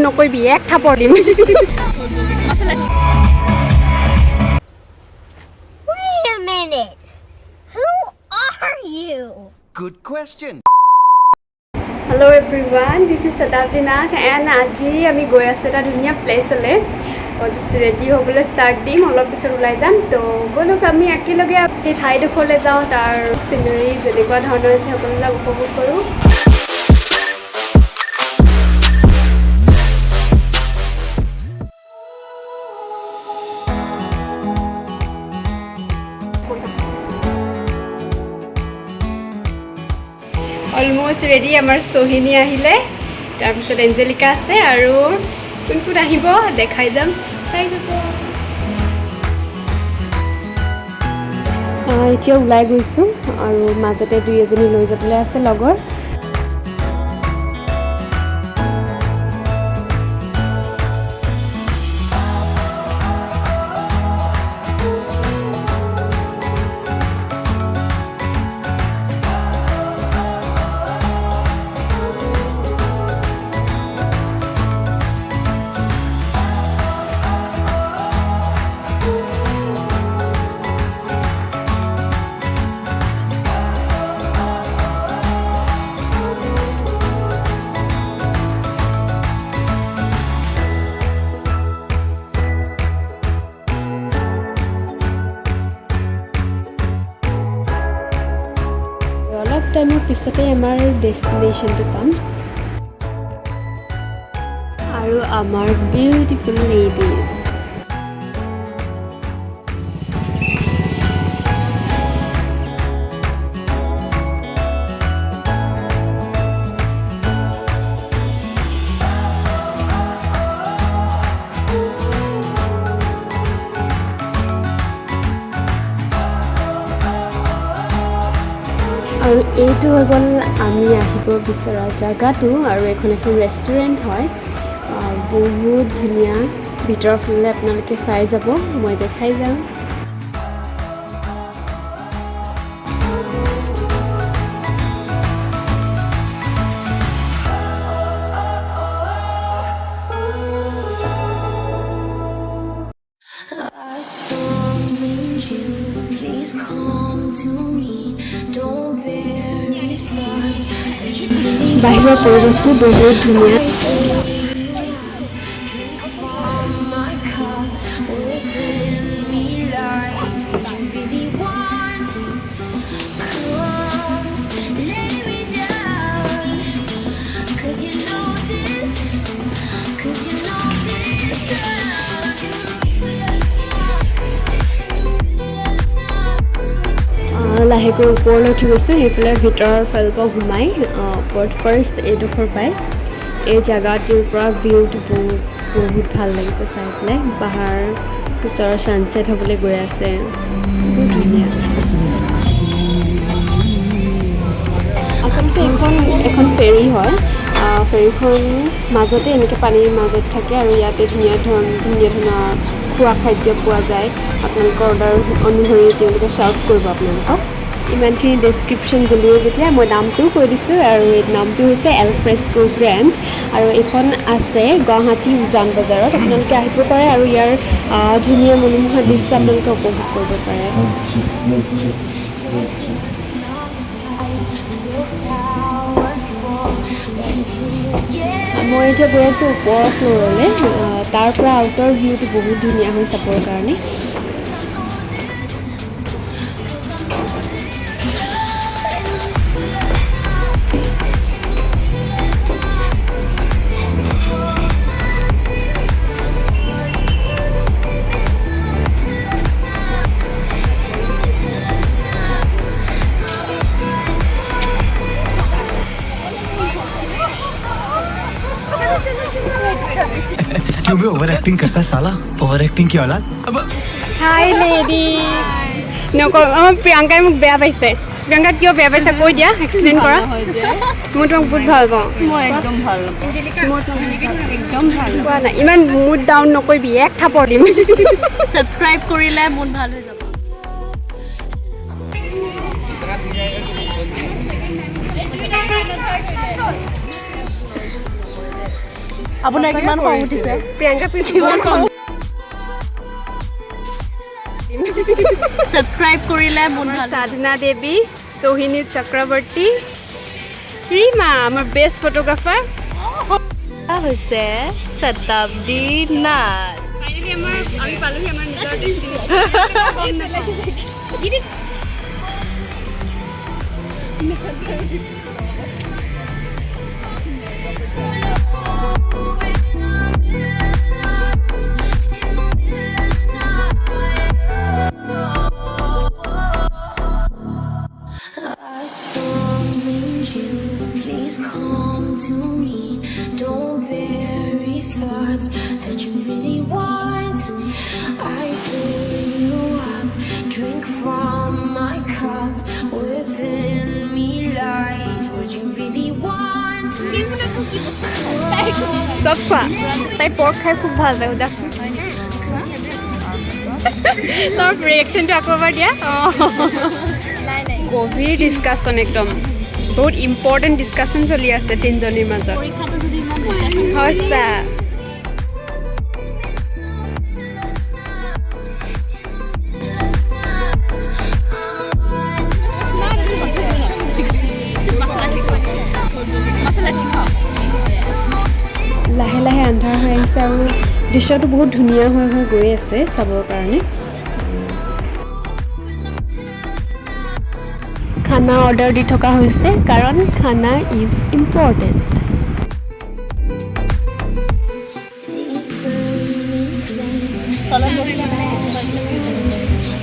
নকইবি এক থাপড় দিম Wait a minute. Who are you? Good question. Hello everyone, this is Satabdi Nath and আজি আমি গৈ আছে এটা ধুনীয়া প্লেচলে just ready হ'বলৈ start দিম অলপ পিছত ওলাই যাম তো বলক আমি একেলগে এই ঠাইডোখৰলৈ যাওঁ তাৰ সিনাৰি যেনেকুৱা ধৰণৰ আছে সকলোবিলাক উপভোগ কৰোঁ অলমোস্ট ৰেডি আমাৰ সোহিনী আহিলে তাৰপিছত এঞ্জেলিকা আছে আৰু কোন কোন আহিব দেখাই যাম চাই যাব এতিয়া ওলাই গৈছোঁ আৰু মাজতে দুই এজনী লৈ যাবলৈ আছে লগৰ টাইমৰ পিছতে আমাৰ ডেষ্টিনেশ্যনটো পাম আৰু আমাৰ বিউটিফুল লেডিজ আৰু এইটো হৈ গ'ল আমি আহিব বিচৰা জাগাটো আৰু এখন ৰেষ্টুৰেণ্ট হয় বহুত ধুনীয়া ভিতৰৰ ফালে আপোনালোকে চাই যাব মই দেখাই যাম বাহিৰৰ পৰিৱেশটো বহুত ধুনীয়া লাহেকৈ ওপৰলৈ উঠি গৈছোঁ সেইফালে ভিতৰৰ ফালৰ পৰা সোমাই ওপৰত ফাৰ্ষ্ট এইডোখৰ পায় এই জেগাটোৰ পৰা ভিউটো বহুত ভাল লাগিছে চাই পেলাই পাহাৰ ওচৰৰ ছানছেট হ'বলৈ গৈ আছে বহুত ধুনীয়া আচলতে এখন ফেৰী হয় ফেৰীখন মাজতে এনেকৈ পানীৰ মাজত থাকে আৰু ইয়াতে ধুনীয়া ধৰণৰ খোৱা খাদ্য পোৱা যায় আপোনালোকৰ অৰ্ডাৰ অনুসৰি তেওঁলোকে চাৰ্ভ কৰিব আপোনালোকক ইমানখিনি ডেছক্ৰিপশ্যন দিলোঁ যেতিয়া মই নামটোও কৈ দিছোঁ আৰু এই নামটো হৈছে এলফ্ৰেস্কো গ্ৰেণ্ড আৰু এইখন আছে গুৱাহাটী উজান বজাৰত আপোনালোকে আহিব পাৰে আৰু ইয়াৰ ধুনীয়া মনোমোহা দৃশ্য আপোনালোকে উপভোগ কৰিব পাৰে মই এতিয়া গৈ আছোঁ ওপৰৰ ফ্ল'ৰলৈ তাৰ পৰা আউটৰ ভিউটো বহুত ধুনীয়া হয় চাবৰ কাৰণে क्यों भी ओवर एक्टिंग करता है साला ओवर एक्टिंग की औलाद হাই লেডি নকওঁ আমাৰ প্ৰিয়ংকাই মোক বেয়া পাইছে প্ৰিয়ংকা কিয় বেয়া পাইছে কৈ দিয়া এক্সপ্লেইন কৰা মই তোমাক বহুত ভাল পাওঁ মই একদম ভাল একদম ভাল কোৱা নাই ইমান মুড ডাউন নকৰিবি এক থাপৰ দিম ছাবস্ক্ৰাইব কৰিলে মুড ভাল হৈ যাব আপোনাৰ কিমান খং উঠিছে প্ৰিয়ংকা কিমান কম সাবস্ক্ৰাইব কৰিলে মন ভাল সাধনা দেৱী সোহিনী চক্ৰৱৰ্তী ৰীমা আমাৰ বেষ্ট ফটোগ্ৰাফাৰ হৈছে শতাব্দী নাথ ফাইনেলি আমি পালোহি আমাৰ নিজৰ I summon you, please come to me. Don't bury thoughts that you really want. I fill you up, drink from my cup. Within me lies what you really want. চব খোৱা তাই pork খাই খুব ভাল লাগে দাচোন তাৰ ৰিয়েকশ্যনটো আকৌ এবাৰ দিয়া গভীৰ ডিছকাশ্যন একদম বহুত ইম্পৰ্টেণ্ট ডিছকাশ্যন চলি আছে তিনিজনীৰ মাজত সঁচা লাহে লাহে আন্ধাৰ হৈ আহিছে আৰু দৃশ্যটো বহুত ধুনীয়া হৈ হৈ গৈ আছে চাবৰ কাৰণে খানা অৰ্ডাৰ দি থকা হৈছে কাৰণ খানা is important These burning flames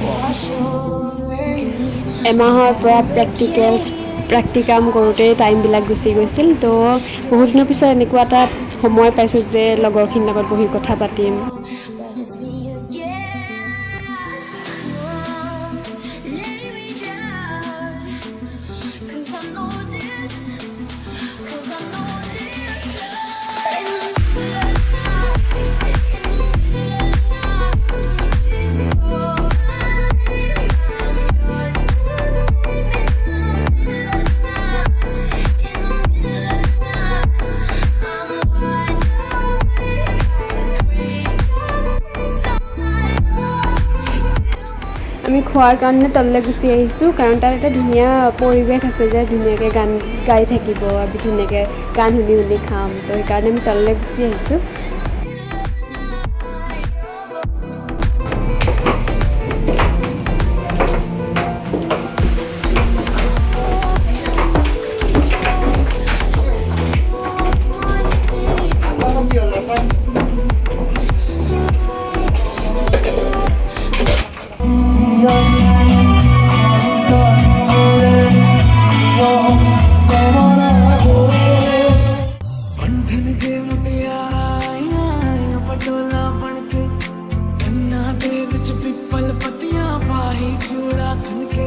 wash over me. এমাহৰ পৰা প্ৰেক্টিকাম কৰোঁতে টাইমবিলাক গুচি গৈছিল তো বহুত দিনৰ পিছত এনেকুৱা এটা সময় পাইছোঁ যে লগৰখিনিৰ লগত বহি কথা পাতিম But it's me again. Lay me down. 'Cause I know this. 'Cause I know this. আমি খোৱাৰ কাৰণে তললৈ গুচি আহিছোঁ কাৰণ তাত এটা ধুনীয়া পৰিৱেশ আছে যে ধুনীয়াকৈ গান গাই থাকিব আমি ধুনীয়াকৈ গান শুনি শুনি খাম তো সেইকাৰণে আমি তললৈ গুচি আহিছোঁ बंधन के मुटियारां पटोला बन के कन्ना दे विच पिपल पत्तियां पाही चूड़ा खन के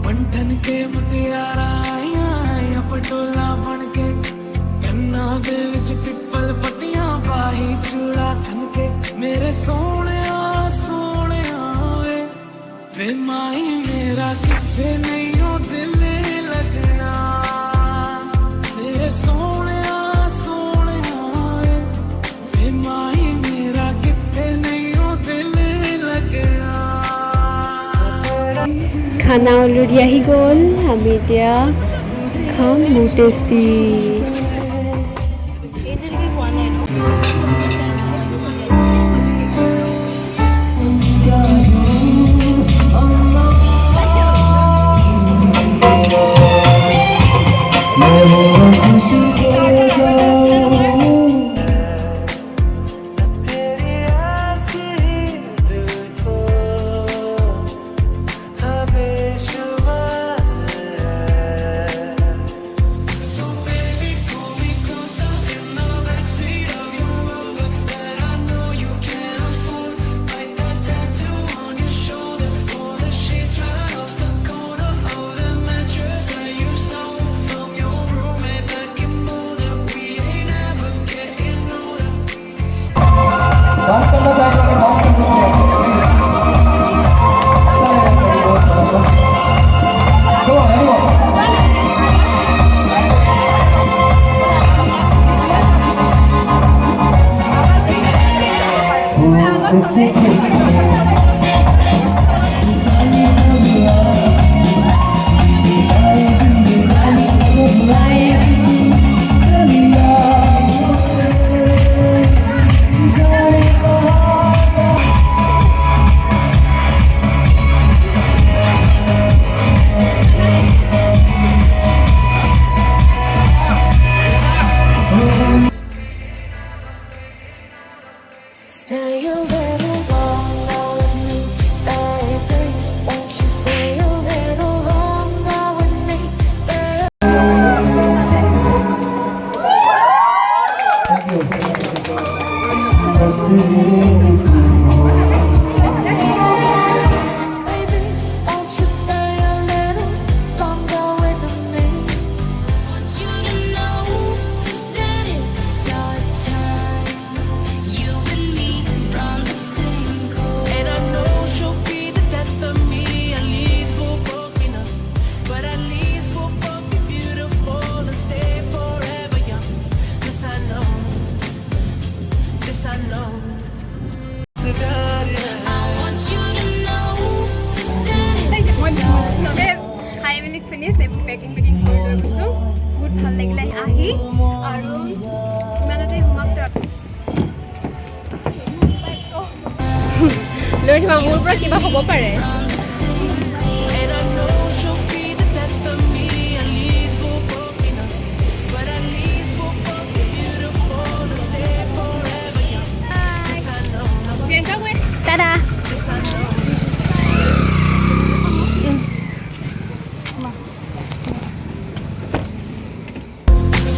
बंधन के मुटियारां पटोला बन के कन्ना दे विच पिपल पत्तियां पाही चूड़ा खन के मेरे सोहणिया सोहणिया वे माई मेरा किथे नहीं ओ दिल लगना तेरे सोहणिया सोहणिया वे माई मेरा किथे नहीं ओ दिल लगना খানা অলৰেডি আহি গ'ল আমি এতিয়া খাম বহুত টেষ্টি तेरी ऐसी दिल को बेशुमार है। So baby Stay a little longer with me, baby. Won't you stay a little longer with me, baby? Baby, won't you stay a little longer with me? Want you to know that it's our time. You and me on the same coast. And I know she'll be the death of me. At least we'll both be enough. But at least we'll both be beautiful and stay forever young. This I know. This I know. I want you to know that it's মই our চবে খাই মেলি finish packing কৰি লৈ গৈছোঁ বহুত ভাল লাগিলে আহি আৰু ইমানতে সমাপ্ত লৈ থোৱা মোৰ পৰা কিবা হ'ব পাৰে And I know she'll be the death of me. At least we'll both be enough. But at least we'll both be beautiful and stay forever young. This I know. Priyanka গৈ tata This I know.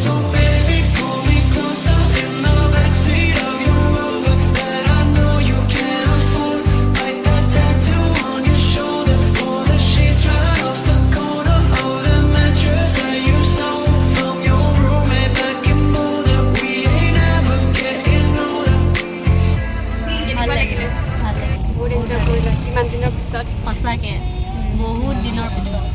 So baby, pull me closer in the backseat of your Rover that I know you can't afford. Write that tattoo on your shoulder. Pull the sheets right off the corner of the mattress that you stole from your roommate back in Boulder. We ain't ever getting older. কেনেকুৱা লাগিলে বহুত enjoy কৰিলা ইমান দিনৰ পিছত সঁচাকৈ বহুত দিনৰ পিছত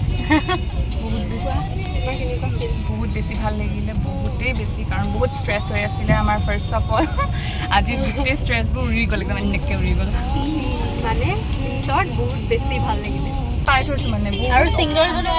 তোমাৰ কেনেকুৱা ফিল বহুত বেছি ভাল লাগিলে বহুতেই বেছি কাৰণ বহুত ষ্ট্ৰেছ হৈ আছিলে আমাৰ ফাৰ্ষ্ট অফ অল আজি গোটেই ষ্ট্ৰেছবোৰ উৰি গ'ল একদম এনেকৈ উৰি গ'ল মানে পিছত বহুত বেছি ভাল লাগিলে পাই থৈছোঁ মানে বহুত আৰু ছিংগাৰজনে